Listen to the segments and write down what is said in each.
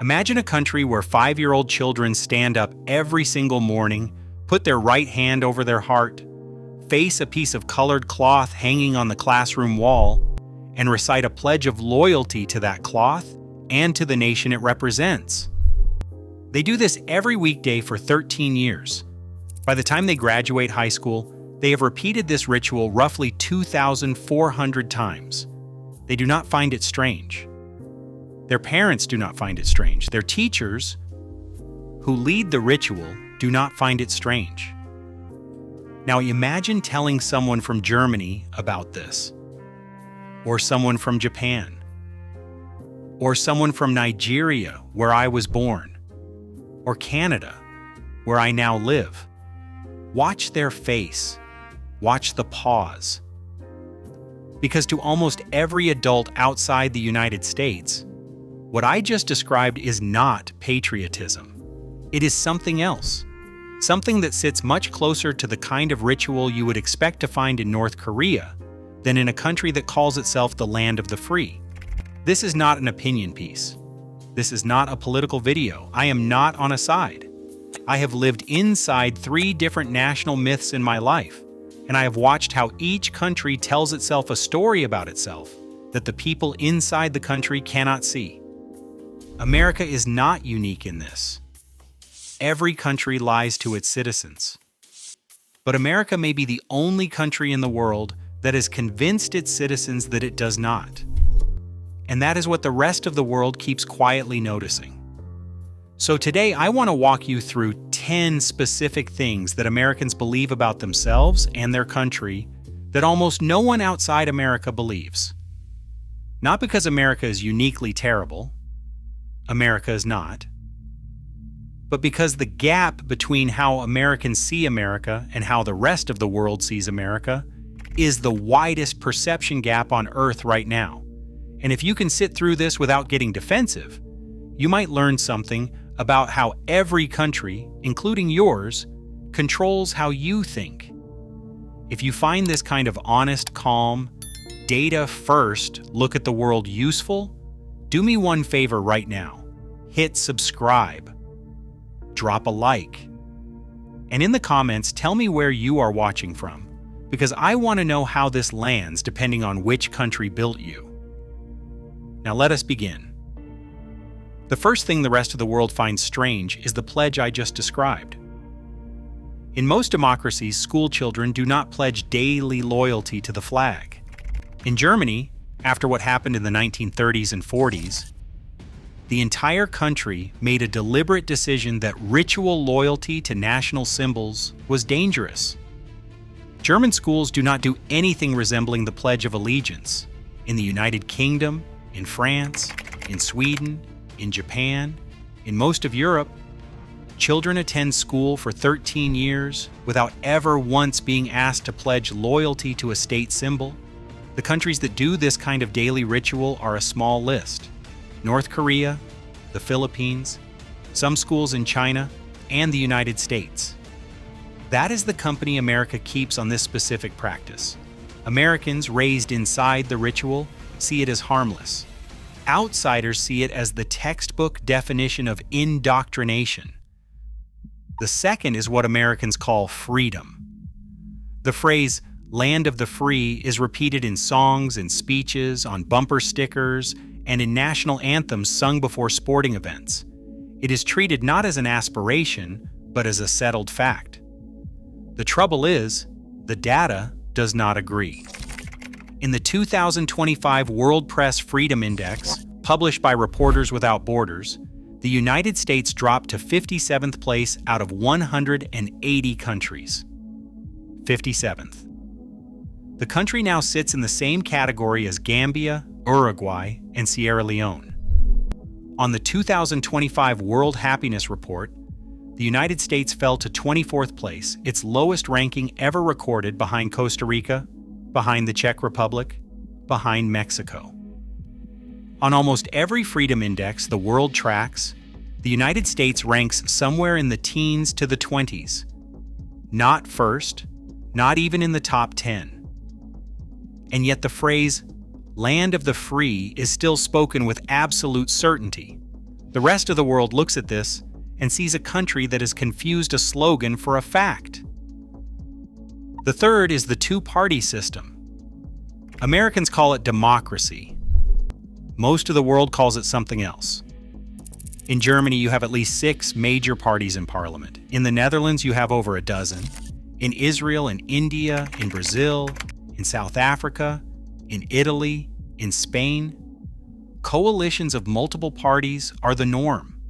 Imagine a country where 5-year-old children stand up every single morning, put their right hand over their heart, face a piece of colored cloth hanging on the classroom wall, and recite a pledge of loyalty to that cloth and to the nation it represents. They do this every weekday for 13 years. By the time they graduate high school, they have repeated this ritual roughly 2,400 times. They do not find it strange. Their parents do not find it strange. Their teachers, who lead the ritual, do not find it strange. Now imagine telling someone from Germany about this, or someone from Japan, or someone from Nigeria, where I was born, or Canada, where I now live. Watch their face. Watch the pause. Because to almost every adult outside the United States, what I just described is not patriotism. It is something else. Something that sits much closer to the kind of ritual you would expect to find in North Korea than in a country that calls itself the land of the free. This is not an opinion piece. This is not a political video. I am not on a side. I have lived inside 3 different national myths in my life, and I have watched how each country tells itself a story about itself that the people inside the country cannot see. America is not unique in this. Every country lies to its citizens. But America may be the only country in the world that has convinced its citizens that it does not. And that is what the rest of the world keeps quietly noticing. So today I want to walk you through 10 specific things that Americans believe about themselves and their country that almost no one outside America believes. Not because America is uniquely terrible. America is not. But because the gap between how Americans see America and how the rest of the world sees America is the widest perception gap on Earth right now. And if you can sit through this without getting defensive, you might learn something about how every country, including yours, controls how you think. If you find this kind of honest, calm, data-first look at the world useful, do me one favor right now. Hit subscribe. Drop a like. And in the comments, tell me where you are watching from, because I want to know how this lands depending on which country built you. Now let us begin. The first thing the rest of the world finds strange is the pledge I just described. In most democracies, school children do not pledge daily loyalty to the flag. In Germany, after what happened in the 1930s and 40s, the entire country made a deliberate decision that ritual loyalty to national symbols was dangerous. German schools do not do anything resembling the Pledge of Allegiance. In the United Kingdom, in France, in Sweden, in Japan, in most of Europe, children attend school for 13 years without ever once being asked to pledge loyalty to a state symbol. The countries that do this kind of daily ritual are a small list: North Korea, the Philippines, some schools in China, and the United States. That is the company America keeps on this specific practice. Americans raised inside the ritual see it as harmless. Outsiders see it as the textbook definition of indoctrination. The second is what Americans call freedom. The phrase "land of the free" is repeated in songs and speeches, on bumper stickers, and in national anthems sung before sporting events. It is treated not as an aspiration, but as a settled fact. The trouble is, the data does not agree. In the 2025 World Press Freedom Index, published by Reporters Without Borders, the United States dropped to 57th place out of 180 countries. 57th. The country now sits in the same category as Gambia, Uruguay, and Sierra Leone. On the 2025 World Happiness Report, the United States fell to 24th place, its lowest ranking ever recorded, behind Costa Rica, behind the Czech Republic, behind Mexico. On almost every freedom index the world tracks, the United States ranks somewhere in the teens to the 20s. Not first, not even in the top 10. And yet the phrase "land of the free" is still spoken with absolute certainty. The rest of the world looks at this and sees a country that has confused a slogan for a fact. The third is the two-party system. Americans call it democracy. Most of the world calls it something else. In Germany, you have at least 6 major parties in parliament. In the Netherlands, you have over a dozen. In Israel, in India, in Brazil, in South Africa, in Italy, in Spain, coalitions of multiple parties are the norm.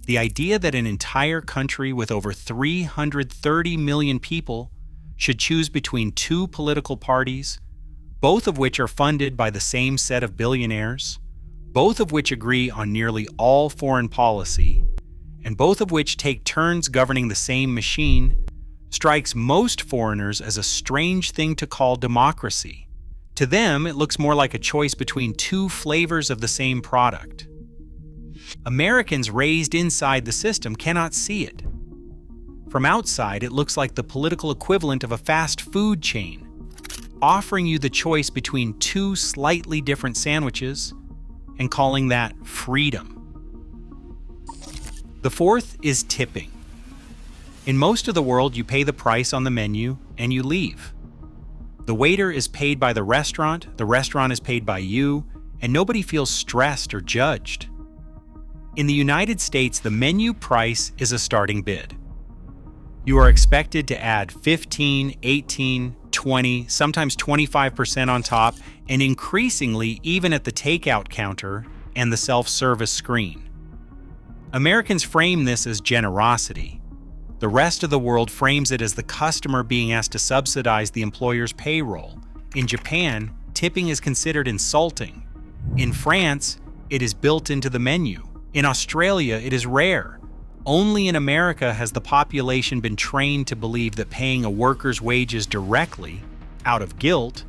The idea that an entire country with over 330 million people should choose between 2 political parties, both of which are funded by the same set of billionaires, both of which agree on nearly all foreign policy, and both of which take turns governing the same machine, strikes most foreigners as a strange thing to call democracy. To them, it looks more like a choice between 2 flavors of the same product. Americans raised inside the system cannot see it. From outside, it looks like the political equivalent of a fast food chain, offering you the choice between 2 slightly different sandwiches and calling that freedom. The fourth is tipping. In most of the world, you pay the price on the menu and you leave. The waiter is paid by the restaurant is paid by you, and nobody feels stressed or judged. In the United States, the menu price is a starting bid. You are expected to add 15, 18, 20, sometimes 25% on top, and increasingly even at the takeout counter and the self-service screen. Americans frame this as generosity. The rest of the world frames it as the customer being asked to subsidize the employer's payroll. In Japan, tipping is considered insulting. In France, it is built into the menu. In Australia, it is rare. Only in America has the population been trained to believe that paying a worker's wages directly, out of guilt,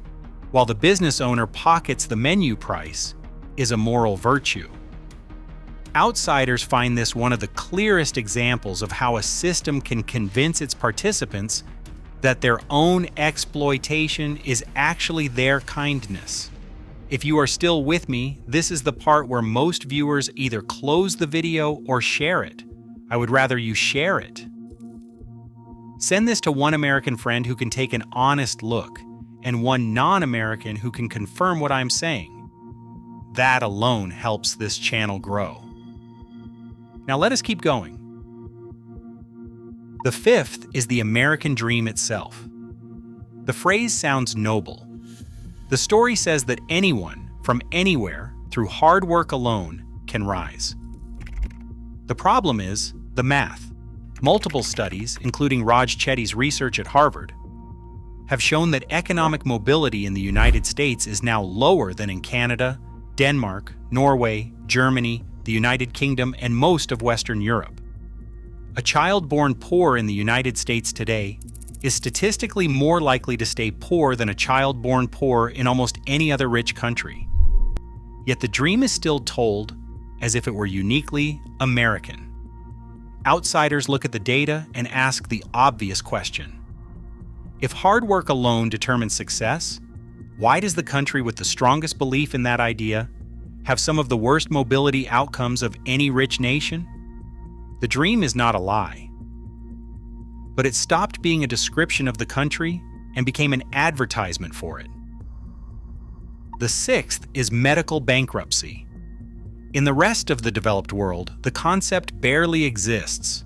while the business owner pockets the menu price, is a moral virtue. Outsiders find this one of the clearest examples of how a system can convince its participants that their own exploitation is actually their kindness. If you are still with me, this is the part where most viewers either close the video or share it. I would rather you share it. Send this to one American friend who can take an honest look, and one non-American who can confirm what I'm saying. That alone helps this channel grow. Now let us keep going. The fifth is the American dream itself. The phrase sounds noble. The story says that anyone, from anywhere, through hard work alone, can rise. The problem is the math. Multiple studies, including Raj Chetty's research at Harvard, have shown that economic mobility in the United States is now lower than in Canada, Denmark, Norway, Germany, the United Kingdom, and most of Western Europe. A child born poor in the United States today is statistically more likely to stay poor than a child born poor in almost any other rich country. Yet the dream is still told as if it were uniquely American. Outsiders look at the data and ask the obvious question. If hard work alone determines success, why does the country with the strongest belief in that idea have some of the worst mobility outcomes of any rich nation? The dream is not a lie. But it stopped being a description of the country and became an advertisement for it. The sixth is medical bankruptcy. In the rest of the developed world, the concept barely exists.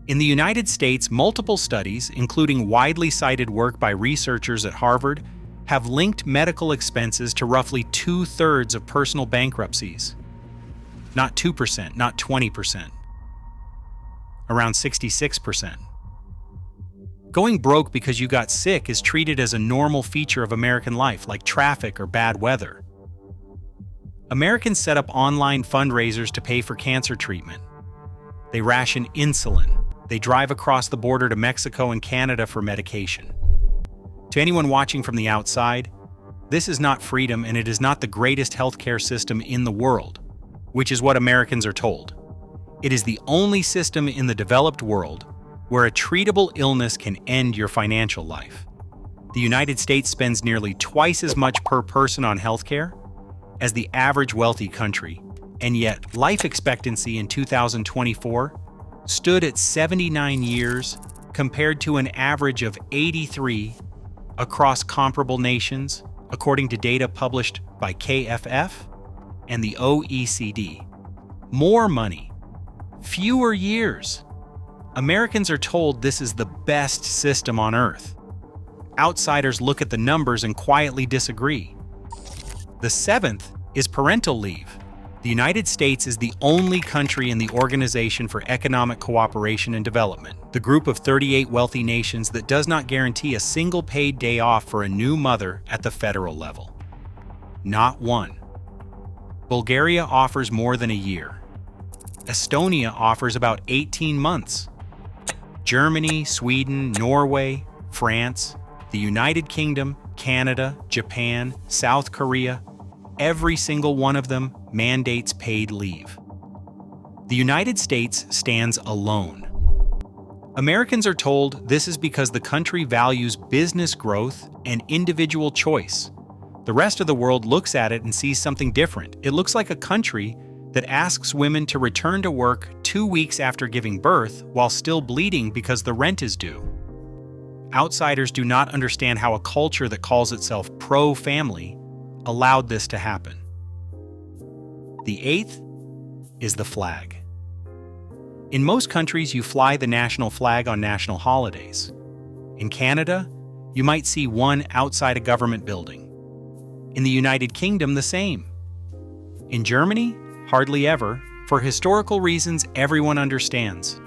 In the United States, multiple studies, including widely cited work by researchers at Harvard, have linked medical expenses to roughly 2/3 of personal bankruptcies. Not 2%, not 20%. Around 66%. Going broke because you got sick is treated as a normal feature of American life, like traffic or bad weather. Americans set up online fundraisers to pay for cancer treatment. They ration insulin. They drive across the border to Mexico and Canada for medication. To anyone watching from the outside, this is not freedom, and it is not the greatest healthcare system in the world, which is what Americans are told. It is the only system in the developed world where a treatable illness can end your financial life. The United States spends nearly twice as much per person on healthcare as the average wealthy country, And yet, life expectancy in 2024 stood at 79 years compared to an average of 83 across comparable nations, according to data published by KFF and the OECD. More money, fewer years. Americans are told this is the best system on earth. Outsiders look at the numbers and quietly disagree. The seventh is parental leave. The United States is the only country in the Organization for Economic Cooperation and Development, the group of 38 wealthy nations that does not guarantee a single paid day off for a new mother at the federal level. Not one. Bulgaria offers more than a year. Estonia offers about 18 months. Germany, Sweden, Norway, France, the United Kingdom, Canada, Japan, South Korea, every single one of them mandates paid leave. The United States stands alone. Americans are told this is because the country values business growth and individual choice. The rest of the world looks at it and sees something different. It looks like a country that asks women to return to work 2 weeks after giving birth while still bleeding because the rent is due. Outsiders do not understand how a culture that calls itself pro-family allowed this to happen. The eighth is the flag. In most countries, you fly the national flag on national holidays. In Canada, you might see one outside a government building. In the United Kingdom, the same. In Germany, hardly ever. For historical reasons everyone understands.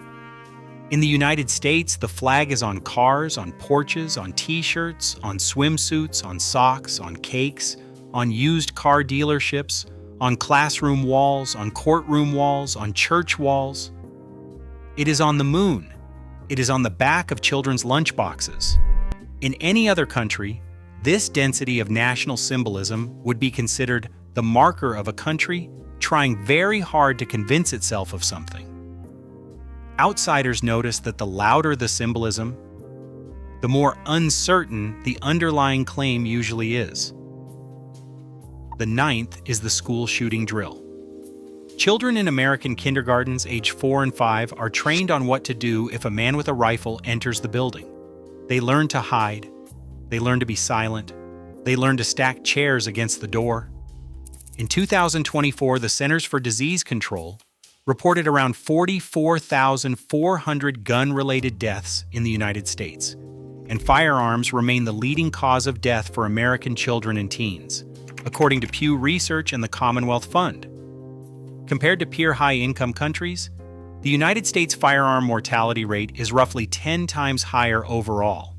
In the United States, the flag is on cars, on porches, on t-shirts, on swimsuits, on socks, on cakes, on used car dealerships, on classroom walls, on courtroom walls, on church walls. It is on the moon. It is on the back of children's lunchboxes. In any other country, this density of national symbolism would be considered the marker of a country trying very hard to convince itself of something. Outsiders notice that the louder the symbolism, the more uncertain the underlying claim usually is. The ninth is the school shooting drill. Children in American kindergartens age 4 and 5 are trained on what to do if a man with a rifle enters the building. They learn to hide. They learn to be silent. They learn to stack chairs against the door. In 2024, the Centers for Disease Control reported around 44,400 gun-related deaths in the United States, and firearms remain the leading cause of death for American children and teens, according to Pew Research and the Commonwealth Fund. Compared to peer high-income countries, the United States firearm mortality rate is roughly 10 times higher overall.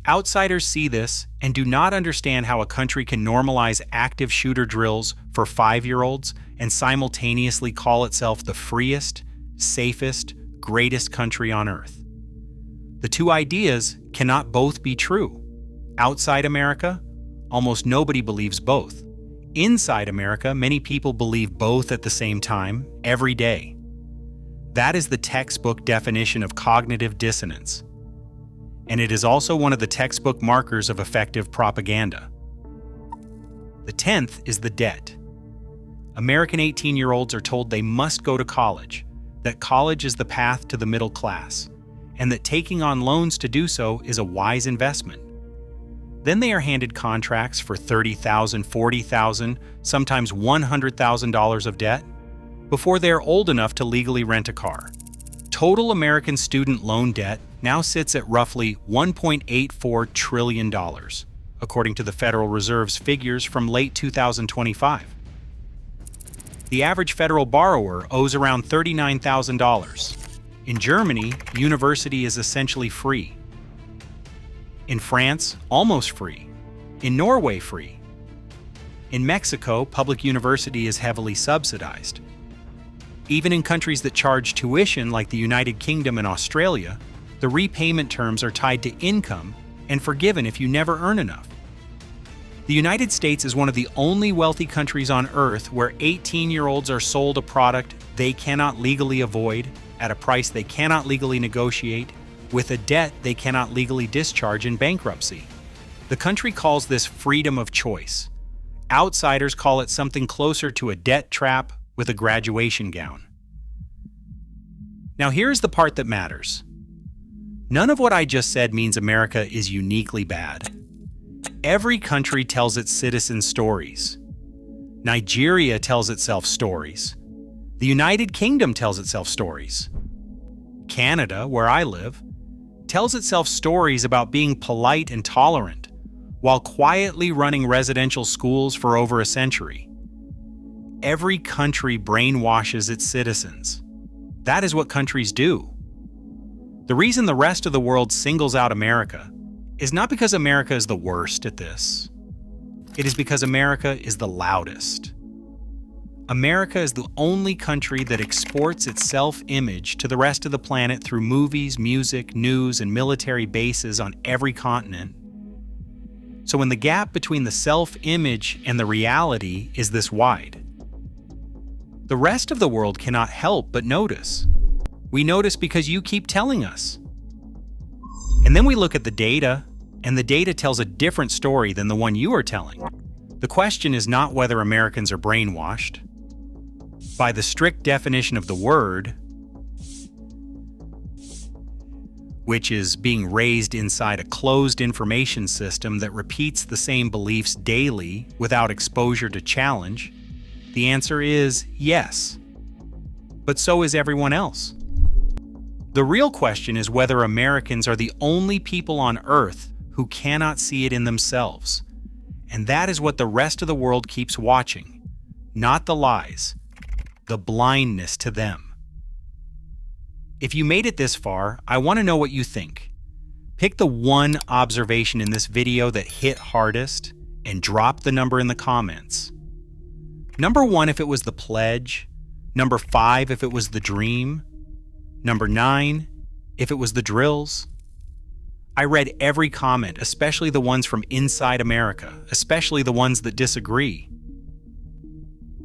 Outsiders see this and do not understand how a country can normalize active shooter drills for 5-year-olds and simultaneously call itself the freest, safest, greatest country on earth. The two ideas cannot both be true. Outside America, almost nobody believes both. Inside America, many people believe both at the same time, every day. That is the textbook definition of cognitive dissonance. And it is also one of the textbook markers of effective propaganda. The 10th is the debt. American 18-year-olds are told they must go to college, that college is the path to the middle class, and that taking on loans to do so is a wise investment. Then they are handed contracts for $30,000, $40,000, sometimes $100,000 of debt, before they are old enough to legally rent a car. Total American student loan debt now sits at roughly $1.84 trillion, according to the Federal Reserve's figures from late 2025. The average federal borrower owes around $39,000. In Germany, university is essentially free. In France, almost free. In Norway, free. In Mexico, public university is heavily subsidized. Even in countries that charge tuition like the United Kingdom and Australia, the repayment terms are tied to income and forgiven if you never earn enough. The United States is one of the only wealthy countries on earth where 18-year-olds are sold a product they cannot legally avoid, at a price they cannot legally negotiate, with a debt they cannot legally discharge in bankruptcy. The country calls this freedom of choice. Outsiders call it something closer to a debt trap with a graduation gown. Now here's the part that matters. None of what I just said means America is uniquely bad. Every country tells its citizens stories. Nigeria tells itself stories. The United Kingdom tells itself stories. Canada, where I live, tells itself stories about being polite and tolerant while quietly running residential schools for over a century. Every country brainwashes its citizens. That is what countries do. The reason the rest of the world singles out America is not because America is the worst at this. It is because America is the loudest. America is the only country that exports its self-image to the rest of the planet through movies, music, news, and military bases on every continent. So when the gap between the self-image and the reality is this wide, the rest of the world cannot help but notice. We notice because you keep telling us. And then we look at the data, and the data tells a different story than the one you are telling. The question is not whether Americans are brainwashed. By the strict definition of the word, which is being raised inside a closed information system that repeats the same beliefs daily without exposure to challenge, the answer is yes. But so is everyone else. The real question is whether Americans are the only people on Earth who cannot see it in themselves. And that is what the rest of the world keeps watching. Not the lies, the blindness to them. If you made it this far, I want to know what you think. Pick the one observation in this video that hit hardest and drop the number in the comments. Number 1 if it was the pledge, number 5 if it was the dream, number 9 if it was the drills. I read every comment, especially the ones from inside America, especially the ones that disagree.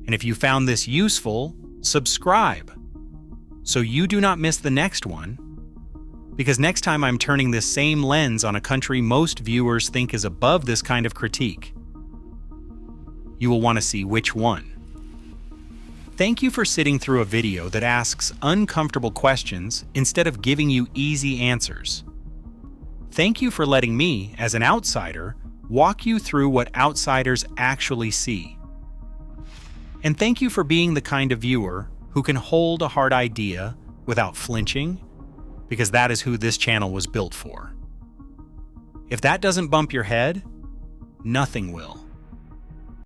And if you found this useful, subscribe so you do not miss the next one, because next time I'm turning this same lens on a country most viewers think is above this kind of critique. You will want to see which one. Thank you for sitting through a video that asks uncomfortable questions instead of giving you easy answers. Thank you for letting me, as an outsider, walk you through what outsiders actually see. And thank you for being the kind of viewer who can hold a hard idea without flinching, because that is who this channel was built for. If that doesn't bump your head, nothing will.